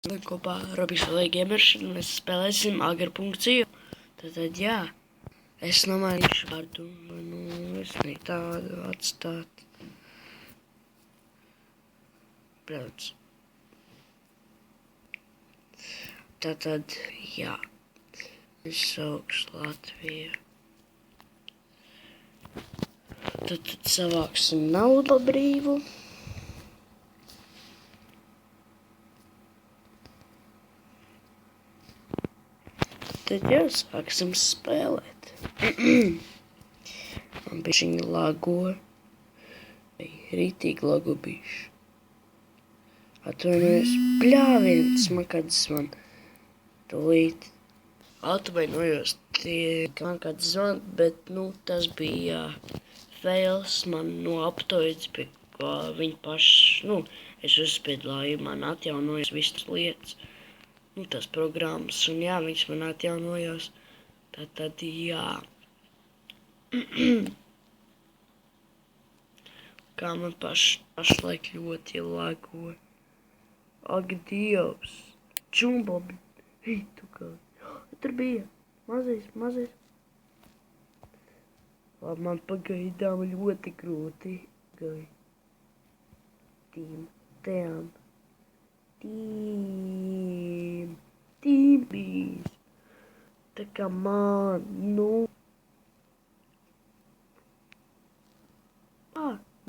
Kopā Robijs Valēja Gamers, un mēs spēlēsim agru.io. Tad jā, es nomainīšu vārdu, es ne tādu atstāt. Protams. Tātad, jā, es saukšu Latviju. Tad savāksim naudu brīvu. Tad jau sāksim spēlēt. Man bišķiņi lago. Rītīgi lago bišķi. Atvainojos. Bļāviens, man kāds zvan. Tūlīt. Atvainojos tie, man kāds zvan, bet, tas bija fails. Man aptoids bija, kā viņi paši, es uzspiedlāju, man atjaunojas visas lietas. Tas programmas, un jā, viņš man atjaunojās. Tad jā. Kā man pašlaik ļoti lago. Ak, Dievs. Džumbo, hei, tu kā. Tur bija mazais. Labi, man pagaidām ļoti grūti. Team bees. Tā kā man,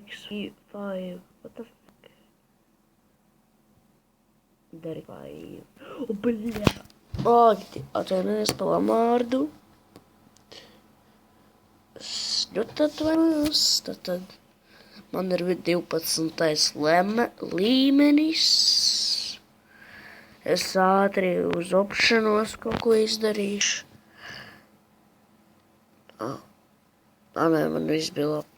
X5, what the fuck? Dari 5. O, bļā. Atvainojos par lamārdu. Ļoti atvainojos. Tad man ir 12. līmenis. Es ātri uz opšanos kaut ko izdarīšu. Nē, man viss bija labi.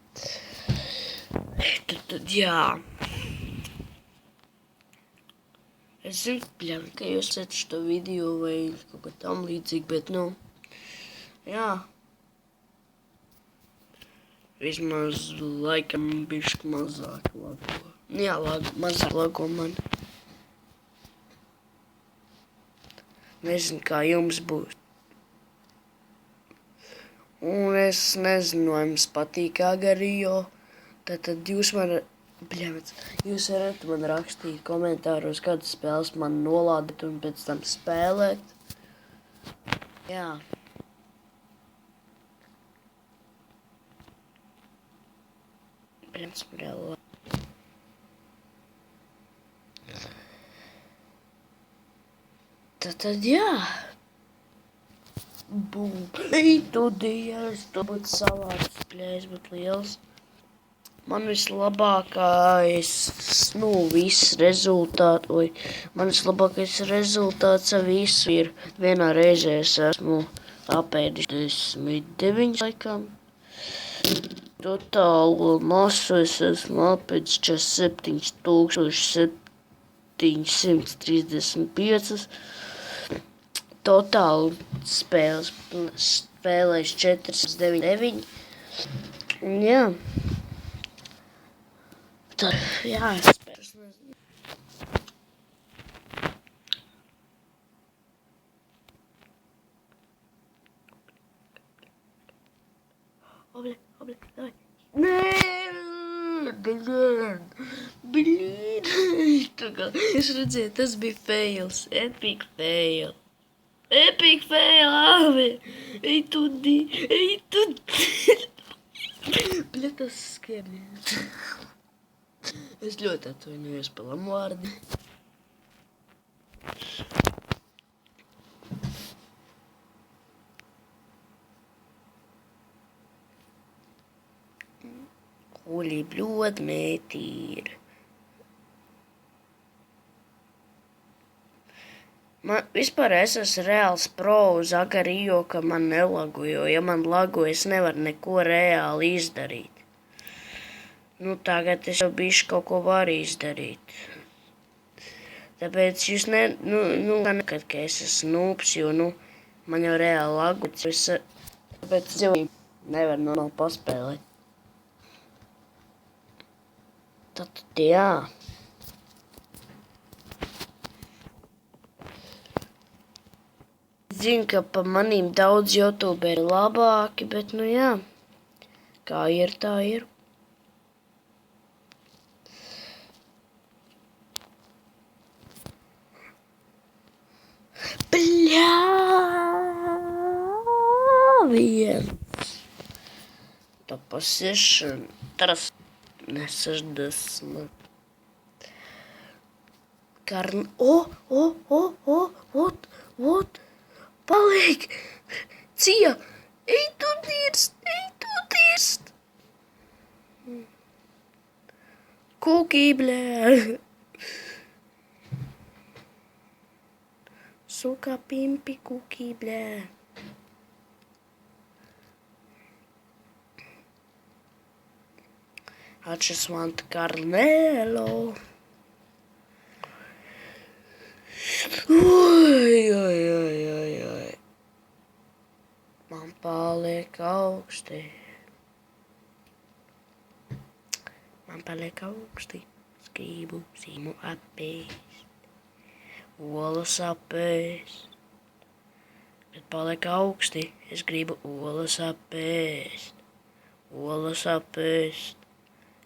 Tad jā. Es zinu, ka jūs esat šo video vai kaut kā tam līdzīgi, bet, jā. Vismaz laikam bišķi mazāk lago. Jā, mazāk lago man. Nezinu, kā jums būs. Un es nezinu, vai jums patīk agru.io. Tad jūs varat man rakstīt komentāros, kādas spēles man nolādēt un pēc tam spēlēt. Jā. Tad jā. Tu Dievs, tu būtu savāds spļējs, būtu liels. Man vislabākais, vislabākais rezultāts visu ir vienā reizē es esmu apēdis 19 laikam. Totālu masu es esmu apēdis 47,735. Totāli spēlēs 499. Jā. Tad, jā, es nezinu. Obli, davai. Nē, blīd. Es redzēju, tas bija fails, epic fail. Epic fail, abi! Ej tu! Bļa, tas skrienies. Es ļoti atvainojos par lamvārdi. Kuļi bļod mētīr. Vispār es esmu reāls pro uz agru.io, ka man nelago, jo, ja man lago, es nevaru neko reāli izdarīt. Tagad es jau bišķi kaut ko varu izdarīt. Tāpēc jūs nekat, ka es esmu nūps, jo, man jau reāli lago, tāpēc es jau nevaru normāli paspēlēt. Tad, jā. zinu, ka pa manīm daudz YouTuberi ir labāki, bet nu jā, kā ir, tā ir. Viens. To position. Teraz ne 60. What? Paliek! Cija! Ej tu dirst! Kūkī, blē! Suka pimpi kūkī, blē! I just want Carmelo. Oi. Man paliek augsti. Es gribu zīmu apēst. Olas apēst. Bet paliek augsti. Es gribu olas apēst.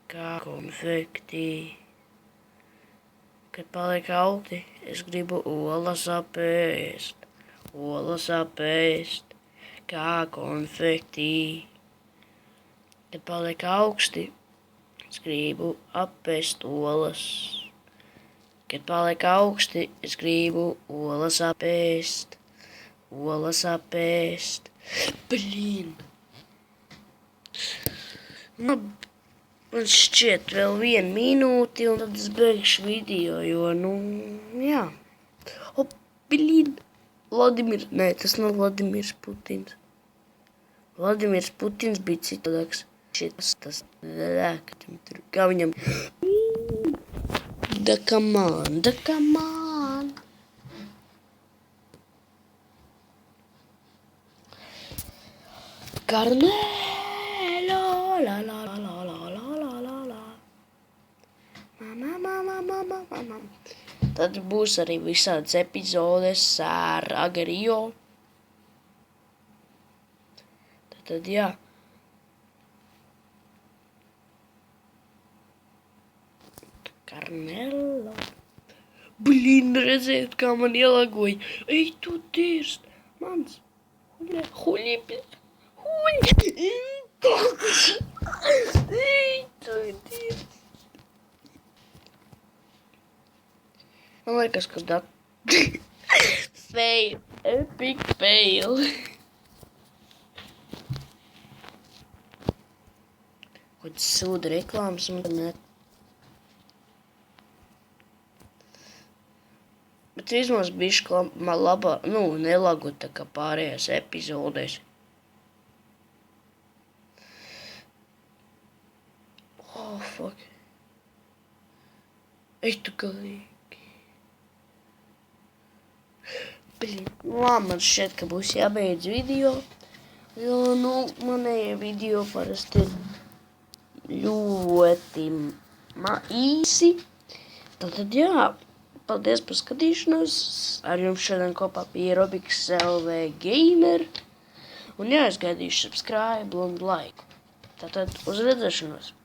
Kā konfekti. Kad paliek augti, es gribu olas apēst, kā konfekti. Kad paliek augsti, es gribu apēst olas. Kad paliek augsti, es gribu olas apēst. Blīn. Man šķiet vēl 1 minūti, un tad es beigšu video, jo, jā. Blīn. Tas nav Vladimirs Putins. Vladimirs Putins bija citādāks. Tas kā viņam... Da come on. Carmelo, la. Mama. Tad būs arī visādas epizodes ar Agario. Tad jā. Carmelo. Blīn, redzēt, kā man ielagoja. Ej, tu dirst. Mans. Huļi. Ej, tu dirst. Man liekas, ka fail. Epic fail. Kaut sūda reklāmas un ne. Bet vismaz bišķi labā, nelagu tā kā pārējās epizodēs. Oh, fuck. Ej, tu galīgi. Man šķiet, ka būs jābeidz video, jo, manējie video parasti ir ļoti īsi. Tātad, jā, paldies par skatīšanos. Ar jums šodien kopā bija Robiks LV Gamer. Un jā, es gaidīšu subscribe un like. Tātad, uz redzēšanos.